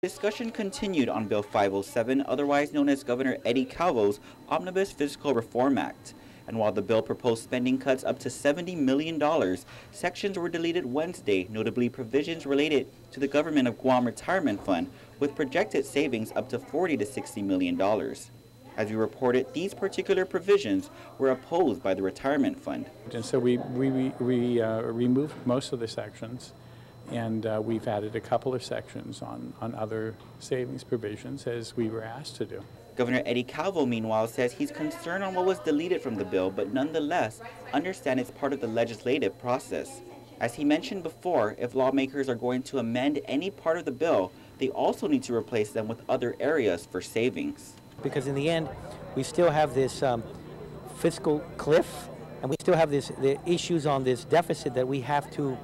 Discussion continued on Bill 507, otherwise known as Governor Eddie Calvo's Omnibus Fiscal Reform Act. And while the bill proposed spending cuts up to $70 million, sections were deleted Wednesday, notably provisions related to the Government of Guam Retirement Fund, with projected savings up to $40 to $60 million. As we reported, these particular provisions were opposed by the Retirement Fund. And so we removed most of the sections, and we've added a couple of sections on other savings provisions, as we were asked to do. Governor Eddie Calvo, meanwhile, says he's concerned on what was deleted from the bill, but nonetheless understand it's part of the legislative process. As he mentioned before, if lawmakers are going to amend any part of the bill, they also need to replace them with other areas for savings. Because in the end, we still have this fiscal cliff, and we still have the issues on this deficit that we have to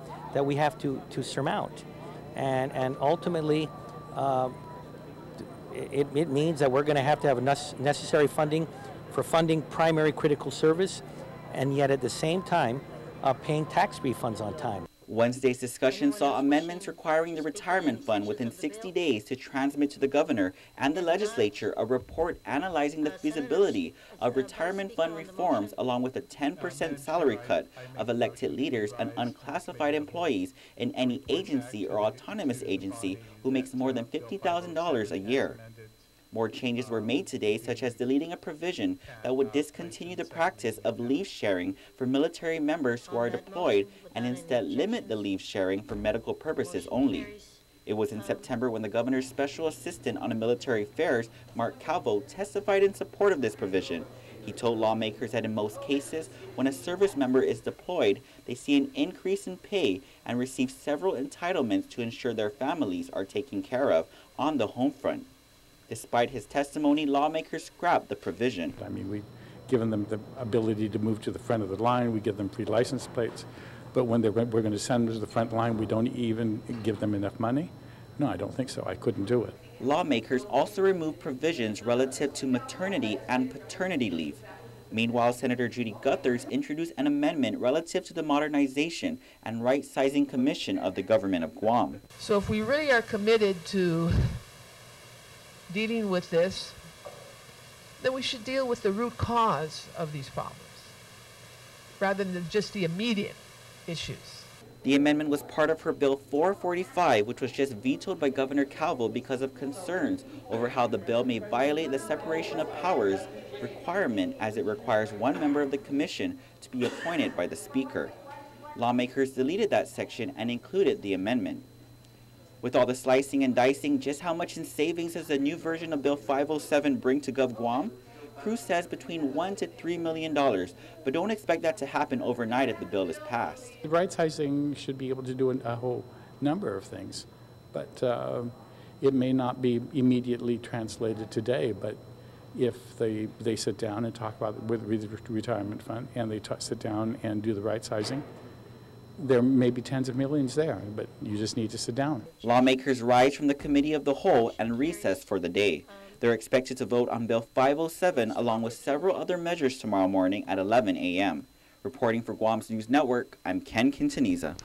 surmount, and ultimately, it means that we're going to have necessary funding for funding primary critical service, and yet at the same time, paying tax refunds on time. Wednesday's discussion saw amendments requiring the retirement fund within 60 days to transmit to the governor and the legislature a report analyzing the feasibility of retirement fund reforms, along with a 10% salary cut of elected leaders and unclassified employees in any agency or autonomous agency who makes more than $50,000 a year. More changes were made today, such as deleting a provision that would discontinue the practice of leave sharing for military members who are deployed and instead limit the leave sharing for medical purposes only. It was in September when the governor's special assistant on military affairs, Mark Calvo, testified in support of this provision. He told lawmakers that in most cases, when a service member is deployed, they see an increase in pay and receive several entitlements to ensure their families are taken care of on the home front. Despite his testimony, lawmakers scrapped the provision. I mean, we've given them the ability to move to the front of the line. We give them free license plates. But when we're going to send them to the front line, we don't even give them enough money? No, I don't think so. I couldn't do it. Lawmakers also removed provisions relative to maternity and paternity leave. Meanwhile, Senator Judy Guthers introduced an amendment relative to the Modernization and Right-Sizing Commission of the Government of Guam. So if we really are committed to dealing with this, then we should deal with the root cause of these problems, rather than just the immediate issues. The amendment was part of her Bill 445, which was just vetoed by Governor Calvo because of concerns over how the bill may violate the separation of powers requirement, as it requires one member of the commission to be appointed by the Speaker. Lawmakers deleted that section and included the amendment. With all the slicing and dicing, just how much in savings does the new version of Bill 507 bring to Gov Guam? Cruz says between $1 to $3 million, but don't expect that to happen overnight if the bill is passed. The right-sizing should be able to do a whole number of things, but it may not be immediately translated today, but if they sit down and talk about it with the retirement fund, and they sit down and do the right-sizing, there may be tens of millions there, but you just need to sit down. Lawmakers rise from the Committee of the Whole and recess for the day. They're expected to vote on Bill 507 along with several other measures tomorrow morning at 11 a.m. Reporting for Guam's News Network, I'm Ken Quintanilla.